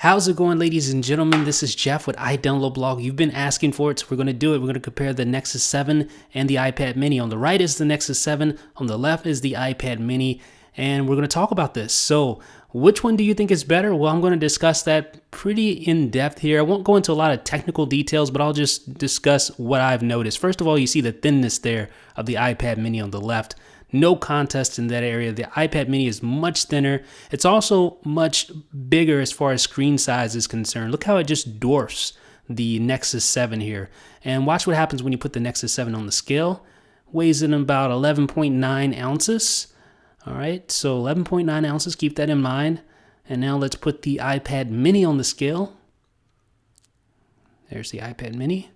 How's it going, ladies and gentlemen? This is Jeff with iDownloadBlog. You've been asking for it, so we're going to do it. We're going to compare the Nexus 7 and the iPad mini. On the right is the Nexus 7, on the left is the iPad mini, and we're going to talk about this. So which one do you think is better? Well, I'm going to discuss that pretty in depth here. I won't go into a lot of technical details, but I'll just discuss what I've noticed. First of all, you see the thinness there of the iPad mini on the left. No contest in that area. The iPad mini is much thinner. It's also much bigger as far as screen size is concerned. Look how it just dwarfs the Nexus 7 here. And watch what happens when you put the Nexus 7 on the scale. Weighs in about 11.9 ounces. All right, so 11.9 ounces, keep that in mind. And now let's put the iPad mini on the scale. There's the iPad mini.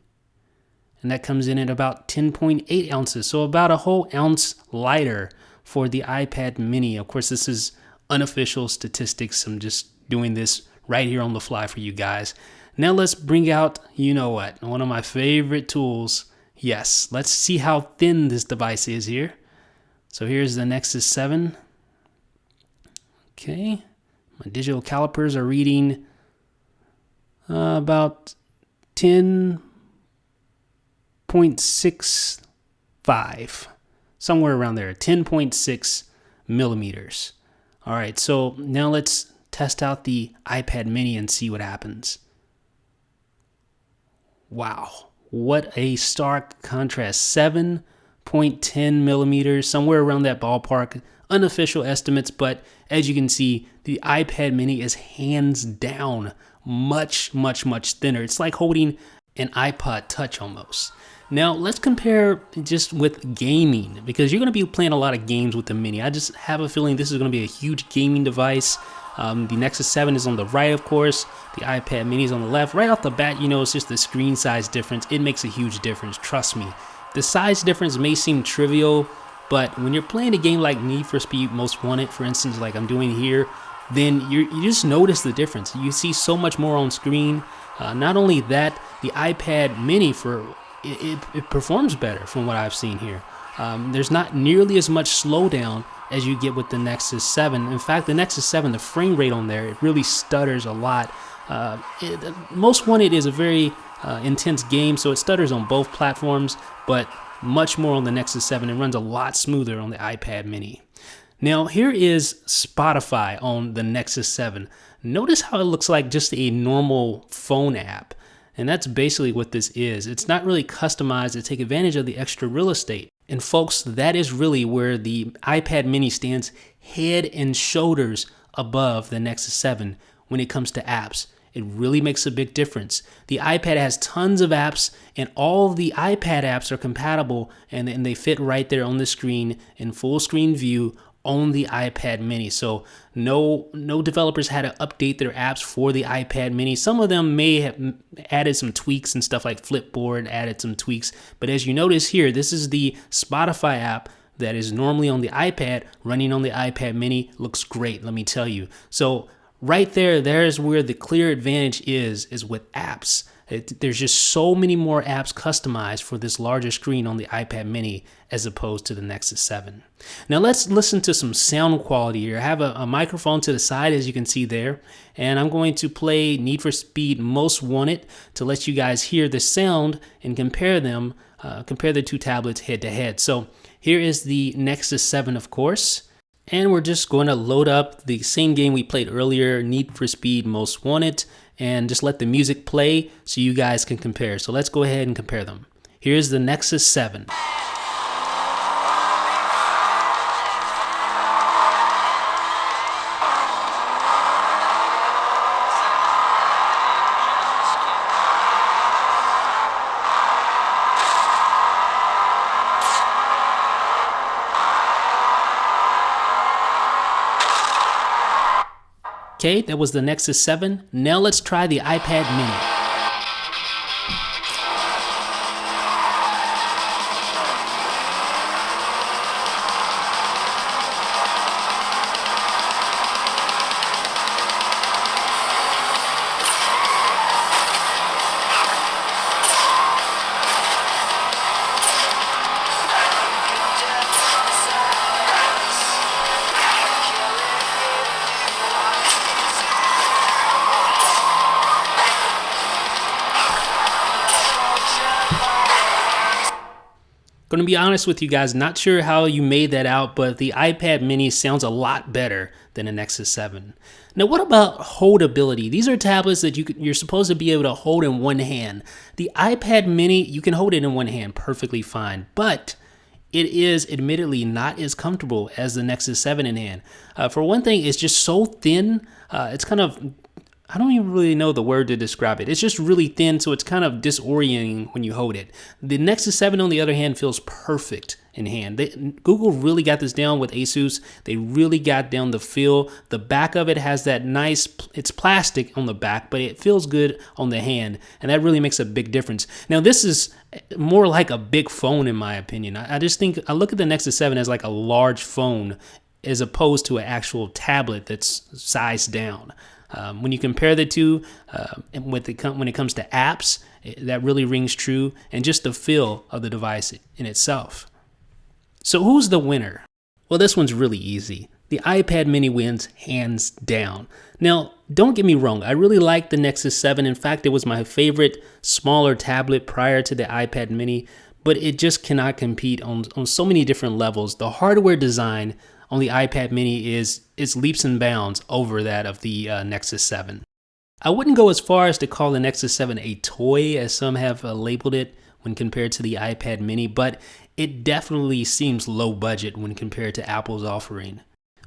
And that comes in at about 10.8 ounces, so about a whole ounce lighter for the iPad mini. Of course, this is unofficial statistics. I'm just doing this right here on the fly for you guys. Now let's bring out, you know what, one of my favorite tools. Yes, let's see how thin this device is here. So here's the Nexus 7. Okay, my digital calipers are reading about 10.65, somewhere around there, 10.6 millimeters. All right, so now let's test out the iPad mini and see what happens. Wow, what a stark contrast. 7.10 millimeters, somewhere around that ballpark. Unofficial estimates, but as you can see, the iPad mini is hands down much thinner. It's like holding an iPod Touch almost. Now let's compare just with gaming, because you're going to be playing a lot of games with the mini. I just have a feeling this is going to be a huge gaming device. The Nexus 7 is on the right, of course. The iPad mini is on the left. Right off the bat, you know, it's just the screen size difference. It makes a huge difference, trust me. The size difference may seem trivial, but when you're playing a game like Need for Speed Most Wanted, for instance, like I'm doing here, then you just notice the difference. You see so much more on screen. Not only that, the iPad mini it performs better from what I've seen here. There's not nearly as much slowdown as you get with the Nexus 7. In fact, the Nexus 7, the frame rate on there, it really stutters a lot. Most Wanted is a very intense game, so it stutters on both platforms, but much more on the Nexus 7. It runs a lot smoother on the iPad mini. Now, here is Spotify on the Nexus 7. Notice how it looks like just a normal phone app. And that's basically what this is. It's not really customized to take advantage of the extra real estate. And folks, that is really where the iPad mini stands head and shoulders above the Nexus 7 when it comes to apps. It really makes a big difference. The iPad has tons of apps, and all of the iPad apps are compatible, and they fit right there on the screen in full screen view on the iPad mini. So no developers had to update their apps for the iPad mini. Some of them may have added some tweaks and stuff, like Flipboard added some tweaks. But as you notice here, this is the Spotify app that is normally on the iPad, running on the iPad mini. Looks great, let me tell you. So right there's where the clear advantage is with apps. There's just so many more apps customized for this larger screen on the iPad mini as opposed to the Nexus 7. Now let's listen to some sound quality here. I have a microphone to the side, as you can see there, and I'm going to play Need for Speed Most Wanted to let you guys hear the sound and compare the two tablets head to head. So here is the Nexus 7, of course. And we're just going to load up the same game we played earlier, Need for Speed Most Wanted, and just let the music play so you guys can compare. So let's go ahead and compare them. Here's the Nexus 7. Okay, that was the Nexus 7. Now let's try the iPad mini. Gonna be honest with you guys, not sure how you made that out, but the iPad mini sounds a lot better than the Nexus 7. Now, what about holdability? These are tablets that you're supposed to be able to hold in one hand. The iPad mini, you can hold it in one hand perfectly fine, but it is admittedly not as comfortable as the Nexus 7 in hand. For one thing, it's just so thin. It's kind of, I don't even really know the word to describe it. It's just really thin, so it's kind of disorienting when you hold it. The Nexus 7, on the other hand, feels perfect in hand. Google really got this down with Asus. They really got down the feel. The back of it has that nice, it's plastic on the back, but it feels good on the hand, and that really makes a big difference. Now, this is more like a big phone in my opinion. I just think, I look at the Nexus 7 as like a large phone as opposed to an actual tablet that's sized down. When you compare the two, when it comes to apps, that really rings true, and just the feel of the device in itself. So who's the winner? Well, this one's really easy. The iPad mini wins hands down. Now, don't get me wrong, I really like the Nexus 7. In fact, it was my favorite smaller tablet prior to the iPad mini, but it just cannot compete on so many different levels. The hardware design on the iPad mini is leaps and bounds over that of the Nexus 7. I wouldn't go as far as to call the Nexus 7 a toy, as some have labeled it when compared to the iPad mini, but it definitely seems low budget when compared to Apple's offering.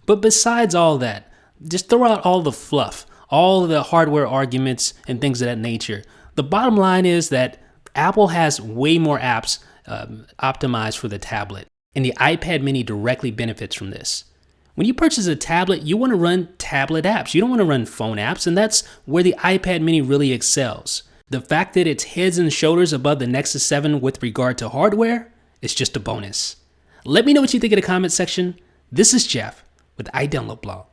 But besides all that, just throw out all the fluff, all the hardware arguments and things of that nature. The bottom line is that Apple has way more apps optimized for the tablet, and the iPad mini directly benefits from this. When you purchase a tablet, you want to run tablet apps. You don't want to run phone apps, and that's where the iPad mini really excels. The fact that it's heads and shoulders above the Nexus 7 with regard to hardware is just a bonus. Let me know what you think in the comment section. This is Jeff with iDownloadBlog.